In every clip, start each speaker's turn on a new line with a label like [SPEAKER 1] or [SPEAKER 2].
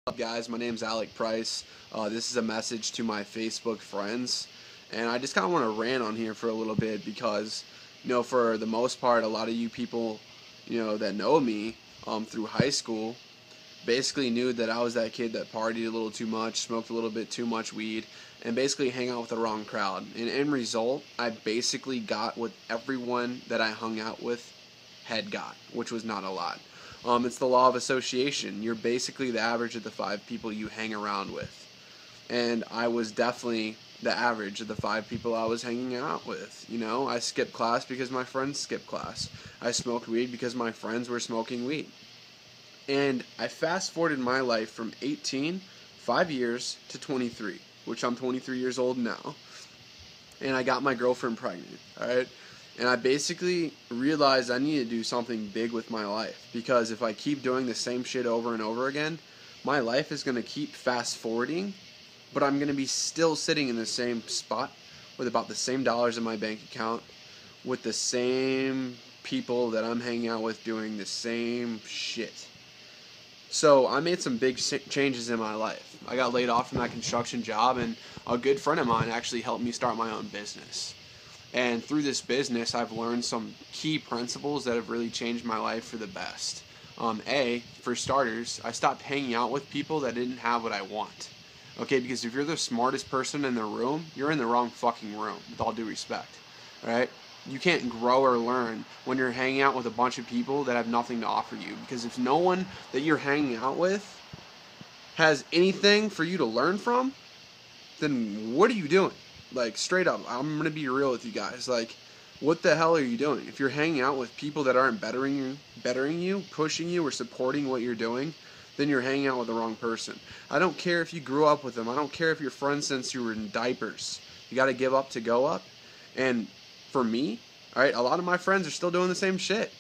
[SPEAKER 1] Up, guys? My name's Alec Price. This is a message to my Facebook friends, and I just kind of want to rant on here for a little bit because, for the most part, a lot of you people, that know me through high school, basically knew that I was that kid that partied a little too much, smoked a little bit too much weed, and basically hang out with the wrong crowd. And in result, I basically got what everyone that I hung out with had got, which was not a lot. It's the law of association. You're basically the average of the 5 people you hang around with. And I was definitely the average of the 5 people I was hanging out with. I skipped class because my friends skipped class. I smoked weed because my friends were smoking weed. And I fast forwarded my life from 18, 5 years, to 23, which I'm 23 years old now. And I got my girlfriend pregnant, alright? And I basically realized I need to do something big with my life, because if I keep doing the same shit over and over again, my life is going to keep fast forwarding, but I'm going to be still sitting in the same spot with about the same dollars in my bank account, with the same people that I'm hanging out with doing the same shit. So I made some big changes in my life. I got laid off from that construction job, and a good friend of mine actually helped me start my own business. And through this business, I've learned some key principles that have really changed my life for the best. For starters, I stopped hanging out with people that didn't have what I want. Okay, because if you're the smartest person in the room, you're in the wrong fucking room, with all due respect. Alright? You can't grow or learn when you're hanging out with a bunch of people that have nothing to offer you. Because if no one that you're hanging out with has anything for you to learn from, then what are you doing? Like, straight up, I'm going to be real with you guys. Like, what the hell are you doing? If you're hanging out with people that aren't bettering you, pushing you, or supporting what you're doing, then you're hanging out with the wrong person. I don't care if you grew up with them. I don't care if you're friends since you were in diapers. You got to give up to go up. And for me, alright, a lot of my friends are still doing the same shit.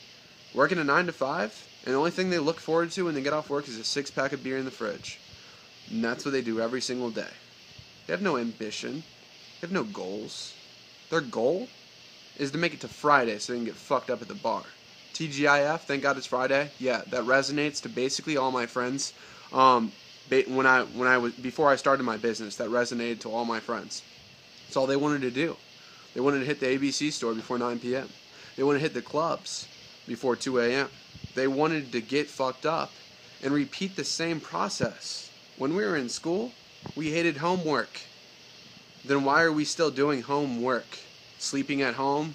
[SPEAKER 1] Working a 9 to 5, and the only thing they look forward to when they get off work is a 6-pack of beer in the fridge. And that's what they do every single day. They have no ambition. They have no goals. Their goal is to make it to Friday so they can get fucked up at the bar. TGIF, thank God it's Friday. Yeah, that resonates to basically all my friends. Before I started my business, that resonated to all my friends. That's all they wanted to do. They wanted to hit the ABC store before 9 p.m. They wanted to hit the clubs before 2 a.m. They wanted to get fucked up and repeat the same process. When we were in school, we hated homework. Then why are we still doing homework? Sleeping at home,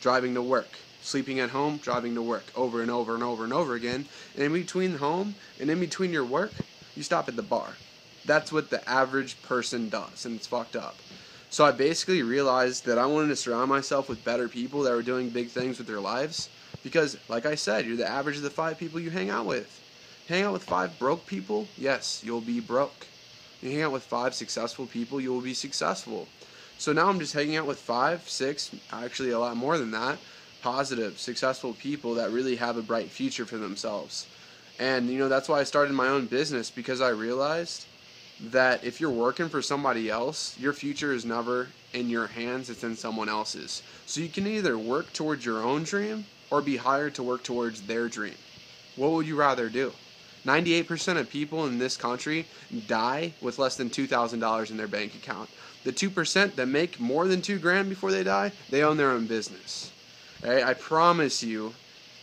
[SPEAKER 1] driving to work. Sleeping at home, driving to work. Over and over and over and over again. And in between home and in between your work, you stop at the bar. That's what the average person does, and it's fucked up. So I basically realized that I wanted to surround myself with better people that were doing big things with their lives. Because, like I said, you're the average of the 5 people you hang out with. Hang out with 5 broke people? Yes, you'll be broke. You hang out with 5 successful people, you will be successful. So now I'm just hanging out with 5, 6, actually a lot more than that, positive, successful people that really have a bright future for themselves. And, that's why I started my own business, because I realized that if you're working for somebody else, your future is never in your hands, it's in someone else's. So you can either work towards your own dream or be hired to work towards their dream. What would you rather do? 98% of people in this country die with less than $2,000 in their bank account. The 2% that make more than $2,000 before they die, they own their own business. Okay? I promise you,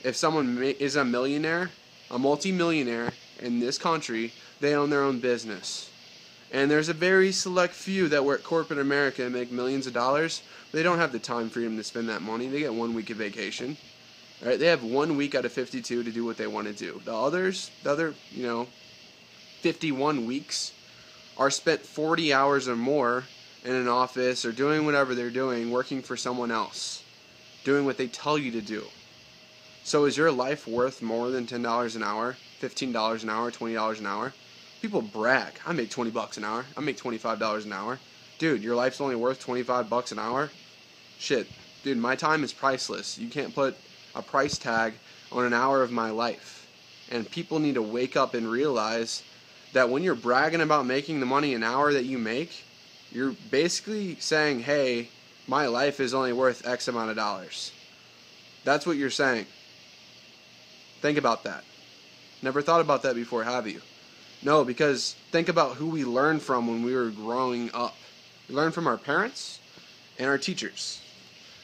[SPEAKER 1] if someone is a millionaire, a multi-millionaire in this country, they own their own business. And there's a very select few that work corporate America and make millions of dollars, but they don't have the time freedom to spend that money. They get 1 week of vacation. Right? They have 1 week out of 52 to do what they want to do. The other 51 weeks are spent 40 hours or more in an office or doing whatever they're doing, working for someone else, doing what they tell you to do. So is your life worth more than $10 an hour, $15 an hour, $20 an hour? People brag. I make 20 bucks an hour. I make $25 an hour. Dude, your life's only worth 25 bucks an hour? Shit. Dude, my time is priceless. You can't put a price tag on an hour of my life. And people need to wake up and realize that when you're bragging about making the money an hour that you make, you're basically saying, hey, my life is only worth X amount of dollars. That's what you're saying. Think about that. Never thought about that before, have you? No, because think about who we learned from when we were growing up. We learned from our parents and our teachers.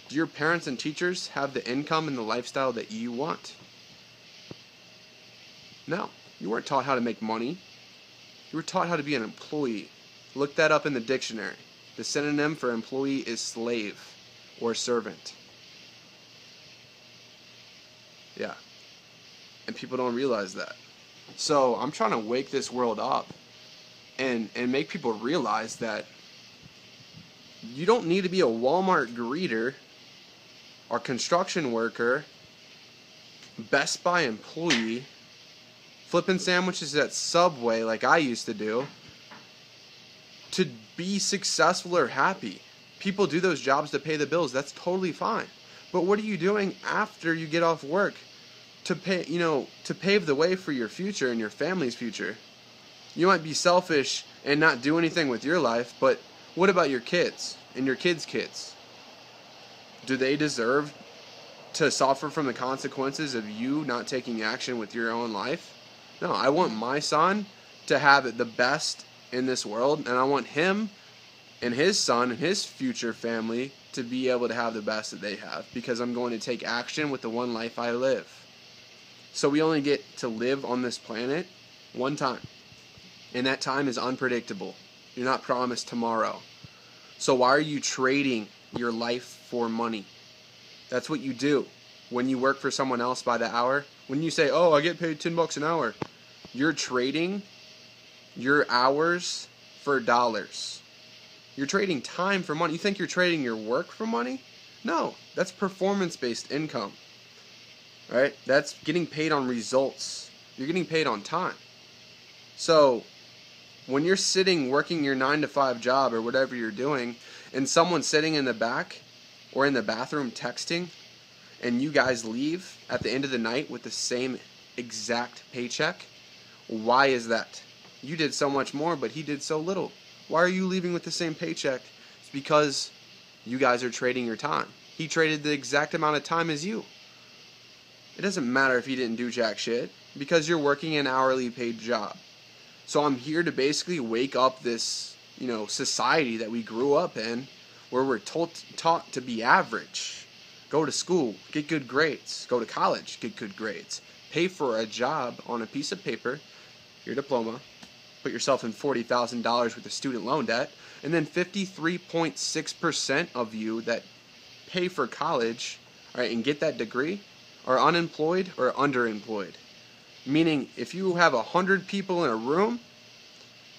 [SPEAKER 1] Do your parents and teachers have the income and the lifestyle that you want? No. You weren't taught how to make money. You were taught how to be an employee. Look that up in the dictionary. The synonym for employee is slave or servant. Yeah. And people don't realize that. So I'm trying to wake this world up and make people realize that you don't need to be a Walmart greeter or construction worker, Best Buy employee, flipping sandwiches at Subway like I used to do, to be successful or happy. People do those jobs to pay the bills. That's totally fine. But what are you doing after you get off work to pay, to pave the way for your future and your family's future? You might be selfish and not do anything with your life, but what about your kids and your kids' kids? Do they deserve to suffer from the consequences of you not taking action with your own life? No, I want my son to have it the best in this world, and I want him and his son and his future family to be able to have the best that they have, because I'm going to take action with the one life I live. So we only get to live on this planet one time, and that time is unpredictable. You're not promised tomorrow. So why are you trading your life for money? That's what you do when you work for someone else by the hour. When you say, oh, I get paid $10 an hour, you're trading your hours for dollars. You're trading time for money. You think you're trading your work for money? No, that's performance-based income. Right? That's getting paid on results. You're getting paid on time. So when you're sitting working your 9-to-5 job or whatever you're doing, and someone's sitting in the back or in the bathroom texting, and you guys leave at the end of the night with the same exact paycheck, why is that? You did so much more, but he did so little. Why are you leaving with the same paycheck? It's because you guys are trading your time. He traded the exact amount of time as you. It doesn't matter if he didn't do jack shit, because you're working an hourly paid job. So I'm here to basically wake up this, society that we grew up in, where we're taught to be average. Go to school, get good grades. Go to college, get good grades. Pay for a job on a piece of paper, your diploma, put yourself in $40,000 worth of student loan debt, and then 53.6% of you that pay for college, right, and get that degree are unemployed or underemployed. Meaning, if you have 100 people in a room,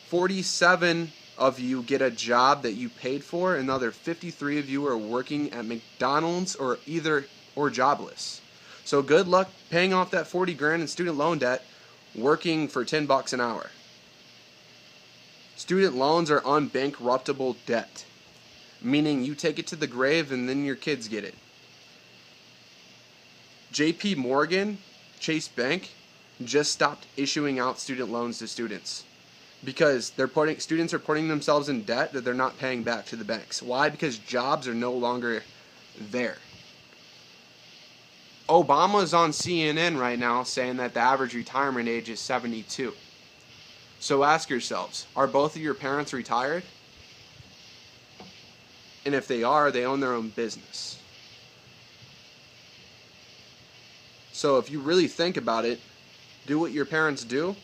[SPEAKER 1] 47 of you get a job that you paid for, and the other 53 of you are working at McDonald's or jobless. So good luck paying off that 40 grand in student loan debt working for $10 an hour. Student loans are unbankruptable debt, meaning you take it to the grave and then your kids get it. JP Morgan, Chase Bank, just stopped issuing out student loans to students because students are putting themselves in debt that they're not paying back to the banks. Why? Because jobs are no longer there. Obama's on CNN right now saying that the average retirement age is 72. So ask yourselves, are both of your parents retired? And if they are, they own their own business. So if you really think about it, do what your parents do.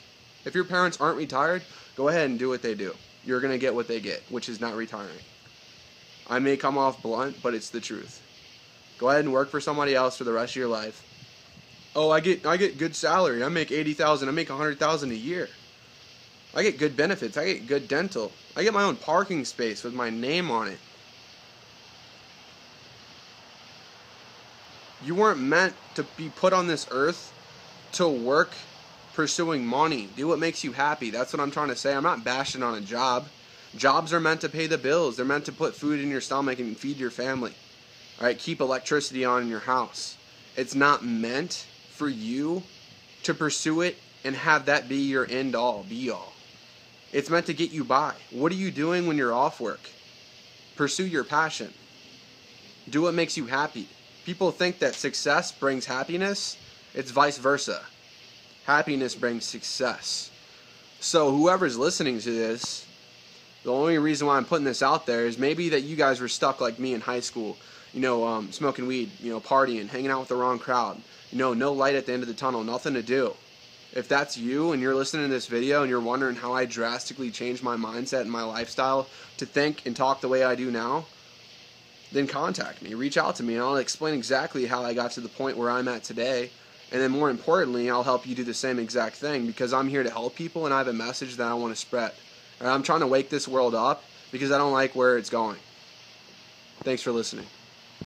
[SPEAKER 1] If your parents aren't retired, go ahead and do what they do. You're going to get what they get, which is not retiring. I may come off blunt, but it's the truth. Go ahead and work for somebody else for the rest of your life. Oh, I get good salary. I make $80,000. I make $100,000 a year. I get good benefits. I get good dental. I get my own parking space with my name on it. You weren't meant to be put on this earth to work pursuing money. Do what makes you happy. That's what I'm trying to say. I'm not bashing on a job. Jobs are meant to pay the bills. They're meant to put food in your stomach and feed your family. All right, keep electricity on in your house. It's not meant for you to pursue it and have that be your end all, be all. It's meant to get you by. What are you doing when you're off work? Pursue your passion. Do what makes you happy. People think that success brings happiness. It's vice versa. Happiness brings success. So whoever's listening to this, the only reason why I'm putting this out there is maybe that you guys were stuck like me in high school, smoking weed, partying, hanging out with the wrong crowd, no light at the end of the tunnel, nothing to do. If that's you and you're listening to this video and you're wondering how I drastically changed my mindset and my lifestyle to think and talk the way I do now, then contact me, reach out to me, and I'll explain exactly how I got to the point where I'm at today. And then more importantly, I'll help you do the same exact thing, because I'm here to help people and I have a message that I want to spread. And I'm trying to wake this world up because I don't like where it's going. Thanks for listening.